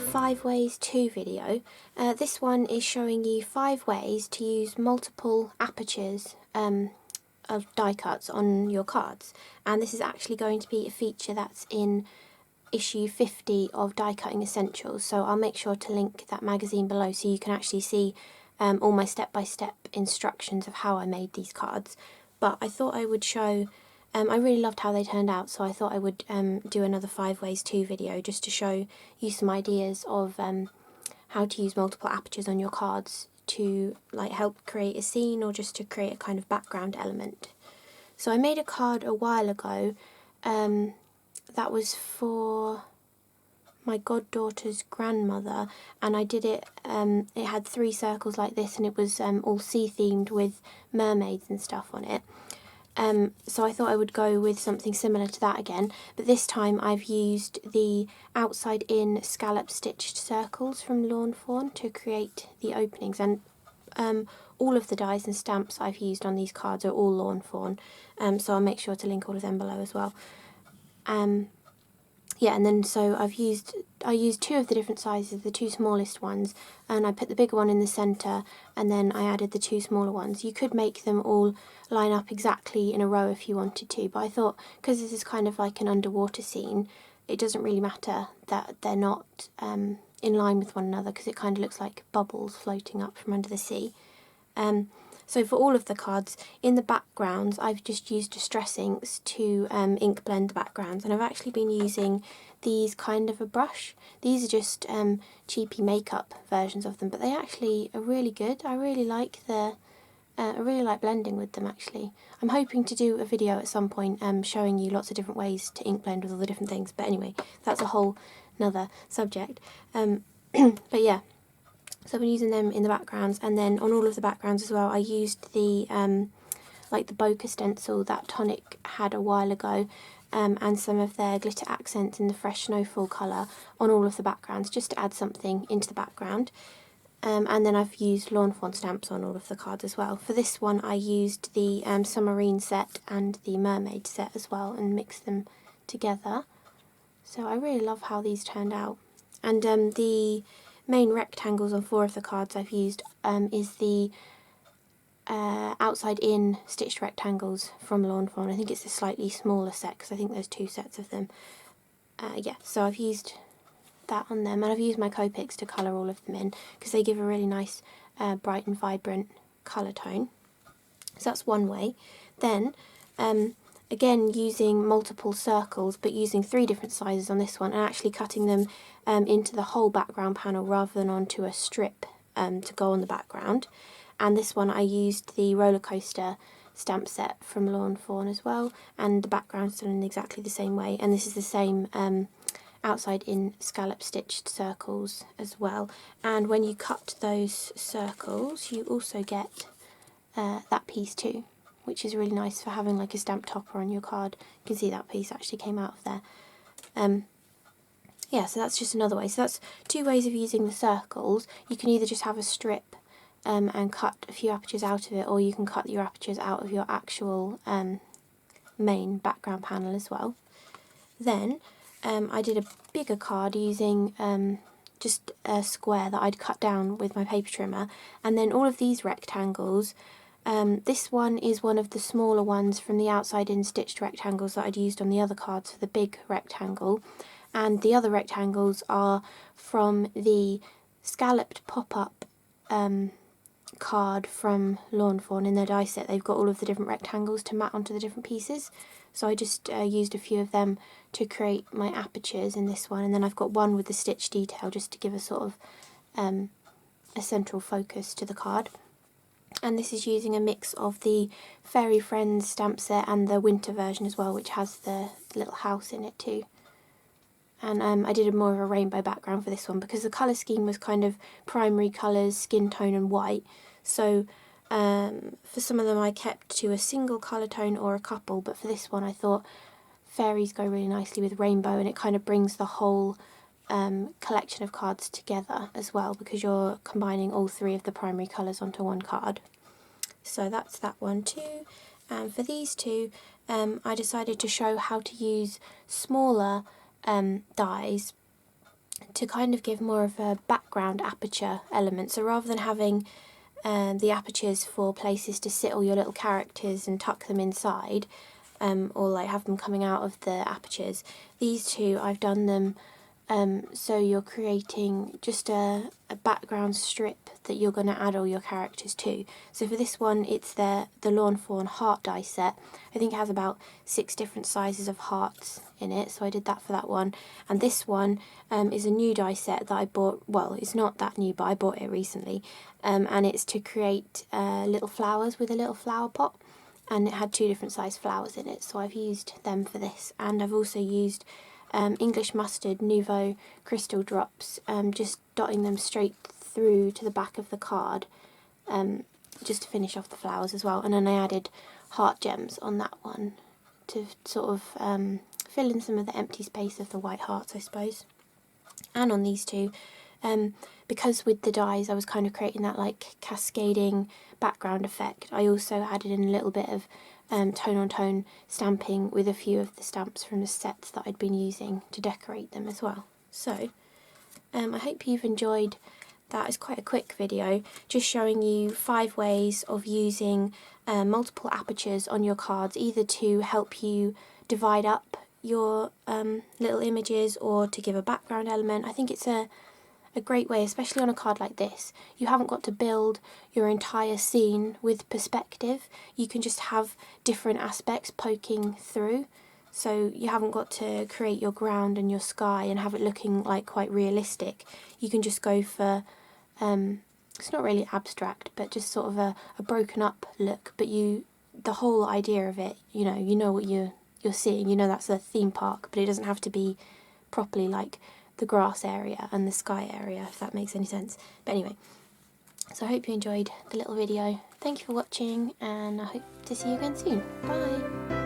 5 ways to video. This one is showing you 5 ways to use multiple apertures of die cuts on your cards, and this is actually going to be a feature that's in issue 50 of Die Cutting Essentials, so I'll make sure to link that magazine below so you can actually see all my step-by-step instructions of how I made these cards. But I thought I would show, I really loved how they turned out, so I thought I would do another 5 ways to video just to show you some ideas of how to use multiple apertures on your cards to like help create a scene or just to create a kind of background element. So I made a card a while ago that was for my goddaughter's grandmother, and I did it, it had 3 circles like this, and it was all sea themed with mermaids and stuff on it. So I thought I would go with something similar to that again, but this time I've used the outside in scallop stitched circles from Lawn Fawn to create the openings, and all of the dies and stamps I've used on these cards are all Lawn Fawn, so I'll make sure to link all of them below as well. Yeah, and then so I used 2 of the different sizes, the 2 smallest ones, and I put the bigger one in the centre, and then I added the 2 smaller ones. You could make them all line up exactly in a row if you wanted to, but I thought because this is kind of like an underwater scene, it doesn't really matter that they're not in line with one another, because it kind of looks like bubbles floating up from under the sea. So for all of the cards, in the backgrounds, I've just used distress inks to ink blend the backgrounds, and I've actually been using these kind of a brush. These are just cheapy makeup versions of them, but they actually are really good. I really like blending with them actually. I'm hoping to do a video at some point showing you lots of different ways to ink blend with all the different things, but anyway, that's a whole nother subject. But yeah. So I've been using them in the backgrounds, and then on all of the backgrounds as well I used the like the bokeh stencil that Tonic had a while ago, and some of their glitter accents in the fresh snowfall colour on all of the backgrounds, just to add something into the background. And then I've used Lawn Fawn stamps on all of the cards as well. For this one I used the Submarine set and the Mermaid set as well and mixed them together. So I really love how these turned out. And the main rectangles on 4 of the cards I've used is the outside in stitched rectangles from Lawn Fawn. I think it's a slightly smaller set because I think there's 2 sets of them. Yeah, so I've used that on them, and I've used my Copics to colour all of them in because they give a really nice bright and vibrant colour tone. So that's one way. Then again, using multiple circles, but using 3 different sizes on this one, and actually cutting them into the whole background panel rather than onto a strip to go on the background. And this one I used the roller coaster stamp set from Lawn Fawn as well, and the background's done in exactly the same way, and this is the same outside in scallop stitched circles as well. And when you cut those circles you also get that piece too, which is really nice for having like a stamp topper on your card. You can see that piece actually came out of there. Yeah, so that's just another way. So that's 2 ways of using the circles. You can either just have a strip and cut a few apertures out of it, or you can cut your apertures out of your actual main background panel as well. Then I did a bigger card using just a square that I'd cut down with my paper trimmer, and then all of these rectangles. This one is one of the smaller ones from the outside in stitched rectangles that I'd used on the other cards for the big rectangle, and the other rectangles are from the Scalloped pop-up card from Lawn Fawn. In their die set they've got all of the different rectangles to mat onto the different pieces, so I just used a few of them to create my apertures in this one, and then I've got one with the stitch detail just to give a sort of a central focus to the card. And this is using a mix of the Fairy Friends stamp set and the winter version as well, which has the little house in it too. And I did more of a rainbow background for this one because the colour scheme was kind of primary colours, skin tone and white. So for some of them I kept to a single colour tone or a couple, but for this one I thought fairies go really nicely with rainbow, and it kind of brings the whole collection of cards together as well because you're combining all 3 of the primary colours onto one card. So that's that one too. And for these 2 I decided to show how to use smaller dies to kind of give more of a background aperture element. So rather than having the apertures for places to sit all your little characters and tuck them inside, or like have them coming out of the apertures, these two I've done them so you're creating just a background strip that you're going to add all your characters to. So for this one, it's the Lawn Fawn heart die set. I think it has about 6 different sizes of hearts in it, so I did that for that one. And this one is a new die set that I bought. Well, it's not that new, but I bought it recently, and it's to create little flowers with a little flower pot, and it had 2 different size flowers in it, so I've used them for this. And I've also used English Mustard Nouveau crystal drops, just dotting them straight through to the back of the card, just to finish off the flowers as well. And then I added heart gems on that one to sort of fill in some of the empty space of the white hearts, I suppose. And on these two, because with the dies I was kind of creating that like cascading background effect, I also added in a little bit of tone on tone stamping with a few of the stamps from the sets that I'd been using to decorate them as well. So I hope you've enjoyed that. It's quite a quick video, just showing you 5 ways of using multiple apertures on your cards, either to help you divide up your little images or to give a background element. I think it's a great way, especially on a card like this. You haven't got to build your entire scene with perspective. You can just have different aspects poking through. So you haven't got to create your ground and your sky and have it looking like quite realistic. You can just go for, it's not really abstract, but just sort of a broken up look. But the whole idea of it, you know what you're seeing. You know that's a theme park, but it doesn't have to be properly like the grass area and the sky area, if that makes any sense. But anyway, so I hope you enjoyed the little video. Thank you for watching, and I hope to see you again soon. Bye!